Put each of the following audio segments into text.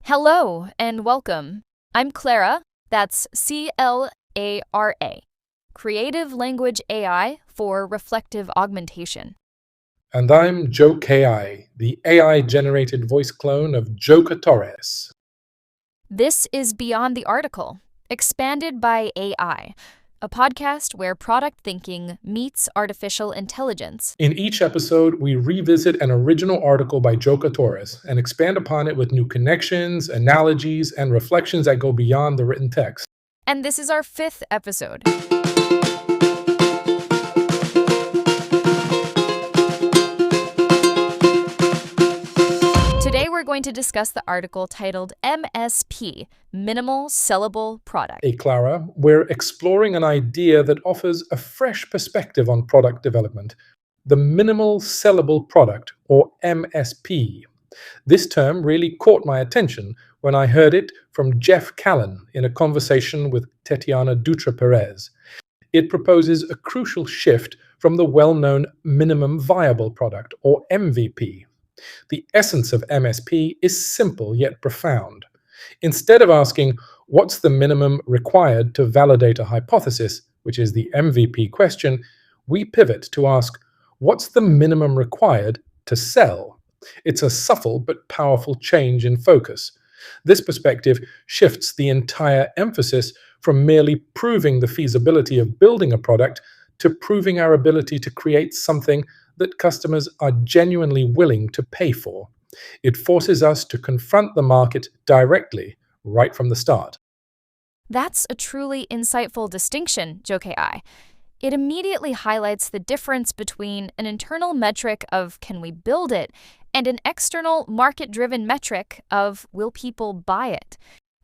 Hello and welcome. I'm Clara, that's C-L-A-R-A, Creative Language AI for Reflective Augmentation. And I'm Joe KI, the AI-generated voice clone of Joker Torres. This is Beyond the Article, expanded by AI, a podcast where product thinking meets artificial intelligence. In each episode, we revisit an original article by Joker Torres and expand upon it with new connections, analogies, and reflections that go beyond the written text. And this is our 5th episode. Today we're going to discuss the article titled MSP, Minimal Sellable Product. Hey Clara, we're exploring an idea that offers a fresh perspective on product development, the Minimal Sellable Product, or MSP. This term really caught my attention when I heard it from Jeff Callan in a conversation with Tetiana Dutra-Perez. It proposes a crucial shift from the well-known Minimum Viable Product, or MVP. The essence of MSP is simple yet profound. Instead of asking, what's the minimum required to validate a hypothesis, which is the MVP question, we pivot to ask, what's the minimum required to sell? It's a subtle but powerful change in focus. This perspective shifts the entire emphasis from merely proving the feasibility of building a product to proving our ability to create something that customers are genuinely willing to pay for. It forces us to confront the market directly, right from the start. That's a truly insightful distinction, Joe KI. It immediately highlights the difference between an internal metric of can we build it and an external market-driven metric of will people buy it.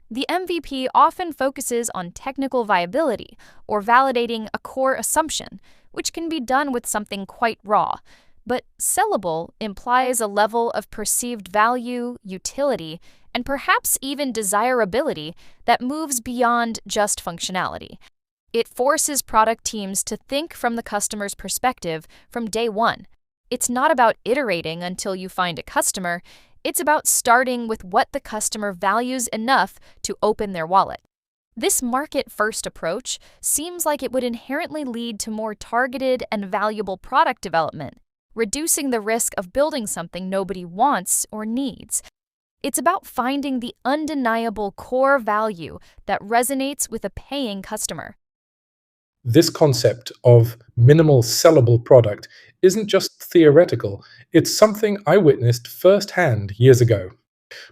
The MVP often focuses on technical viability or validating a core assumption, which can be done with something quite raw. But sellable implies a level of perceived value, utility, and perhaps even desirability that moves beyond just functionality. It forces product teams to think from the customer's perspective from day one. It's not about iterating until you find a customer. It's about starting with what the customer values enough to open their wallet. This market-first approach seems like it would inherently lead to more targeted and valuable product development, reducing the risk of building something nobody wants or needs. It's about finding the undeniable core value that resonates with a paying customer. This concept of minimal sellable product isn't just theoretical, it's something I witnessed firsthand years ago.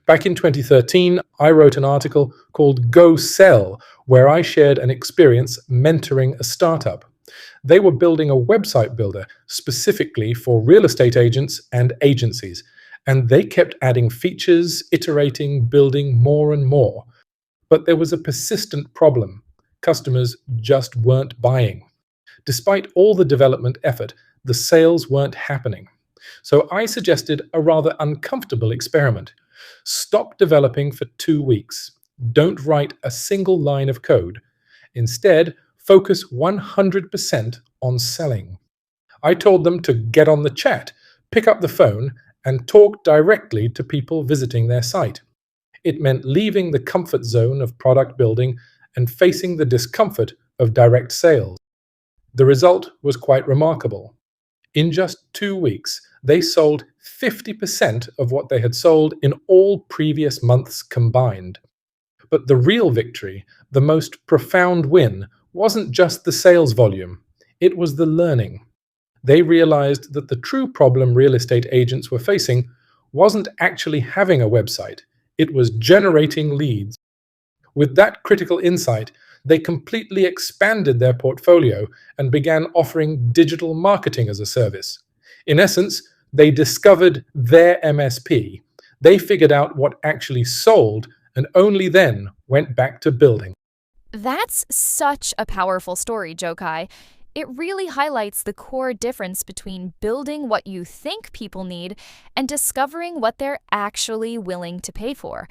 Back in 2013, I wrote an article called Go Sell, where I shared an experience mentoring a startup. They were building a website builder specifically for real estate agents and agencies, and they kept adding features, iterating, building more and more. But there was a persistent problem. Customers just weren't buying. Despite all the development effort, the sales weren't happening. So I suggested a rather uncomfortable experiment. Stop developing for 2 weeks. Don't write a single line of code. Instead, focus 100% on selling. I told them to get on the chat, pick up the phone, and talk directly to people visiting their site. It meant leaving the comfort zone of product building and facing the discomfort of direct sales. The result was quite remarkable. In just 2 weeks, they sold 50% of what they had sold in all previous months combined. But the real victory, the most profound win, wasn't just the sales volume, it was the learning. They realized that the true problem real estate agents were facing wasn't actually having a website, it was generating leads. With that critical insight, they completely expanded their portfolio and began offering digital marketing as a service. In essence, they discovered their MSP. They figured out what actually sold and only then went back to building. That's such a powerful story, Joe Kai. It really highlights the core difference between building what you think people need and discovering what they're actually willing to pay for.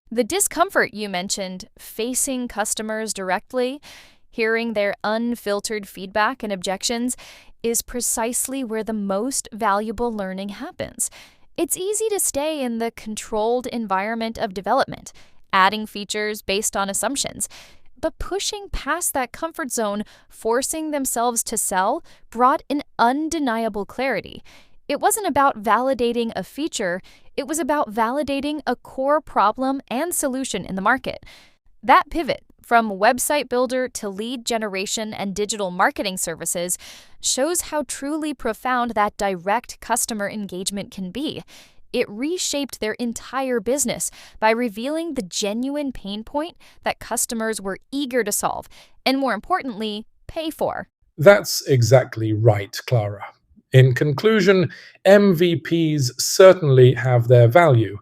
The discomfort you mentioned, facing customers directly, hearing their unfiltered feedback and objections, is precisely where the most valuable learning happens. It's easy to stay in the controlled environment of development, adding features based on assumptions. But pushing past that comfort zone, forcing themselves to sell, brought an undeniable clarity. It wasn't about validating a feature, it was about validating a core problem and solution in the market. That pivot from website builder to lead generation and digital marketing services shows how truly profound that direct customer engagement can be. It reshaped their entire business by revealing the genuine pain point that customers were eager to solve, and more importantly, pay for. That's exactly right, Clara. In conclusion, MVPs certainly have their value.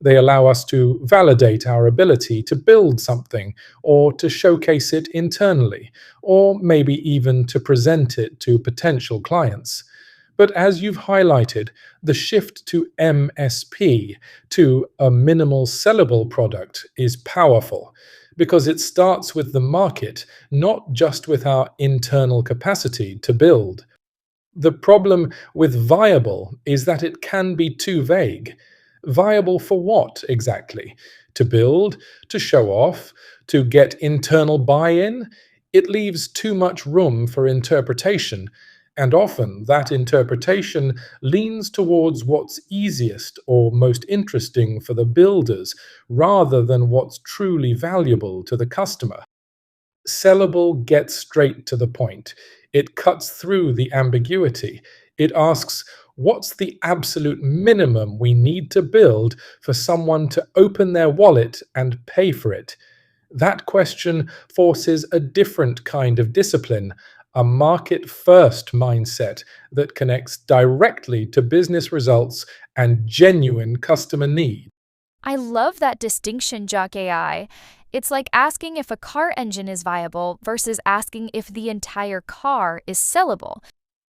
They allow us to validate our ability to build something, or to showcase it internally, or maybe even to present it to potential clients. But as you've highlighted, the shift to MSP, to a minimal sellable product, is powerful because it starts with the market, not just with our internal capacity to build. The problem with viable is that it can be too vague. Viable for what exactly? To build, to show off, to get internal buy in? It leaves too much room for interpretation, and often that interpretation leans towards what's easiest or most interesting for the builders rather than what's truly valuable to the customer. Sellable gets straight to the point. It cuts through the ambiguity. It asks, what's the absolute minimum we need to build for someone to open their wallet and pay for it? That question forces a different kind of discipline, a market first mindset that connects directly to business results and genuine customer need. I love that distinction, Jock AI. It's like asking if a car engine is viable versus asking if the entire car is sellable.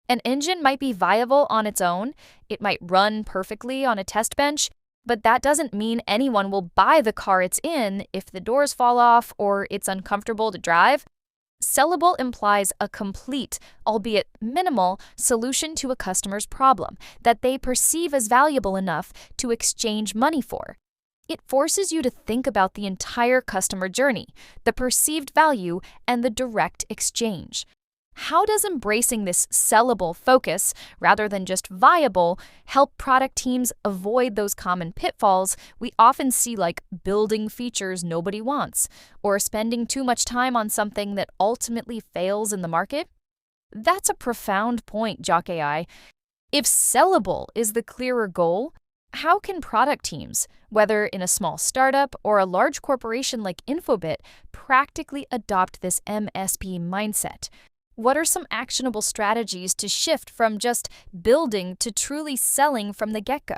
An engine might be viable on its own, it might run perfectly on a test bench, but that doesn't mean anyone will buy the car it's in if the doors fall off or it's uncomfortable to drive. Sellable implies a complete, albeit minimal, solution to a customer's problem that they perceive as valuable enough to exchange money for. It forces you to think about the entire customer journey, the perceived value, and the direct exchange. How does embracing this sellable focus, rather than just viable, help product teams avoid those common pitfalls we often see, like building features nobody wants, or spending too much time on something that ultimately fails in the market? That's a profound point, Jock AI. If sellable is the clearer goal, how can product teams, whether in a small startup or a large corporation like Infobit, practically adopt this MSP mindset? What are some actionable strategies to shift from just building to truly selling from the get-go?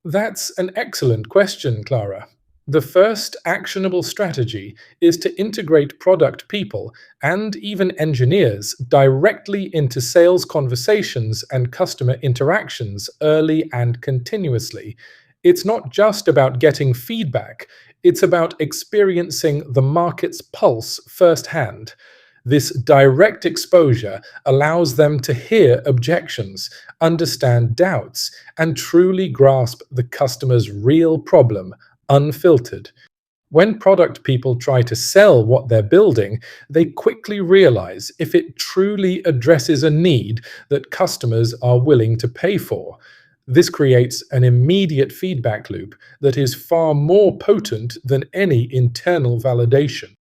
That's an excellent question, Clara. The first actionable strategy is to integrate product people and even engineers directly into sales conversations and customer interactions early and continuously. It's not just about getting feedback, it's about experiencing the market's pulse firsthand. This direct exposure allows them to hear objections, understand doubts, and truly grasp the customer's real problem, unfiltered. When product people try to sell what they're building, they quickly realize if it truly addresses a need that customers are willing to pay for. This creates an immediate feedback loop that is far more potent than any internal validation.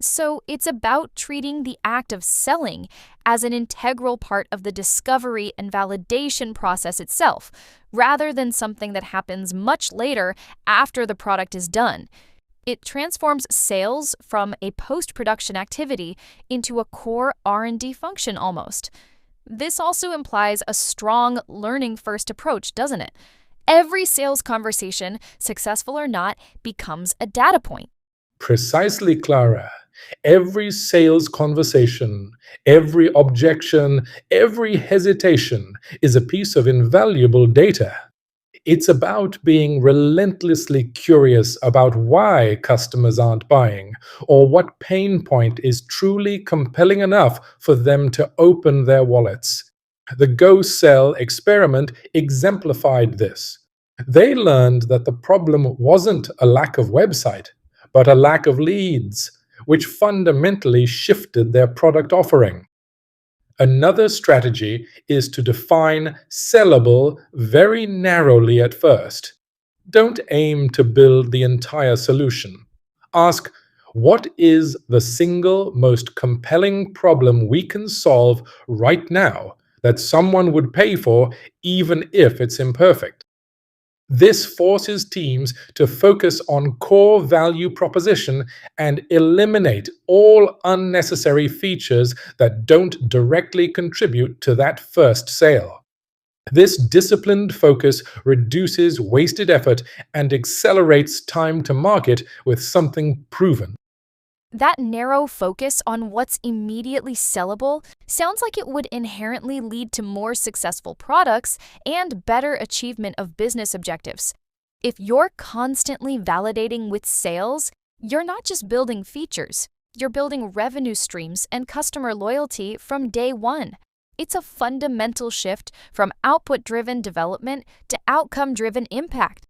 So it's about treating the act of selling as an integral part of the discovery and validation process itself, rather than something that happens much later after the product is done. It transforms sales from a post-production activity into a core R&D function almost. This also implies a strong learning-first approach, doesn't it? Every sales conversation, successful or not, becomes a data point. Precisely, Clara. Every sales conversation, every objection, every hesitation is a piece of invaluable data. It's about being relentlessly curious about why customers aren't buying, or what pain point is truly compelling enough for them to open their wallets. The Go Sell experiment exemplified this. They learned that the problem wasn't a lack of website, but a lack of leads, which fundamentally shifted their product offering. Another strategy is to define sellable very narrowly at first. Don't aim to build the entire solution. Ask, what is the single most compelling problem we can solve right now that someone would pay for, even if it's imperfect? This forces teams to focus on core value proposition and eliminate all unnecessary features that don't directly contribute to that first sale. This disciplined focus reduces wasted effort and accelerates time to market with something proven. That narrow focus on what's immediately sellable sounds like it would inherently lead to more successful products and better achievement of business objectives. If you're constantly validating with sales, you're not just building features, you're building revenue streams and customer loyalty from day one. It's a fundamental shift from output-driven development to outcome-driven impact.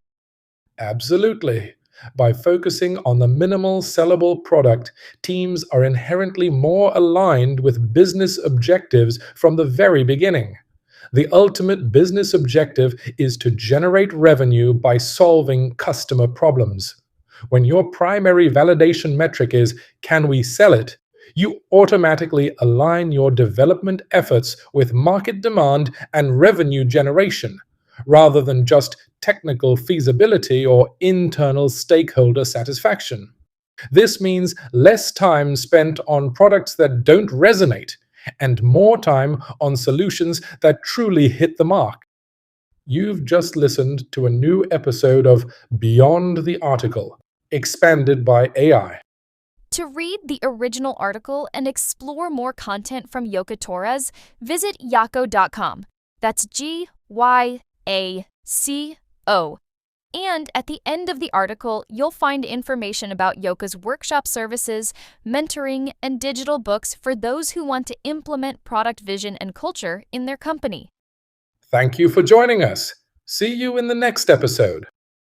Absolutely. By focusing on the minimal sellable product, teams are inherently more aligned with business objectives from the very beginning. The ultimate business objective is to generate revenue by solving customer problems. When your primary validation metric is, can we sell it? You automatically align your development efforts with market demand and revenue generation, rather than just technical feasibility or internal stakeholder satisfaction. This means less time spent on products that don't resonate and more time on solutions that truly hit the mark. You've just listened to a new episode of Beyond the Article, expanded by AI. To read the original article and explore more content from Yoka Torres, visit yako.com. That's GYACO. And at the end of the article, you'll find information about Yoka's workshop services, mentoring, and digital books for those who want to implement product vision and culture in their company. Thank you for joining us. See you in the next episode.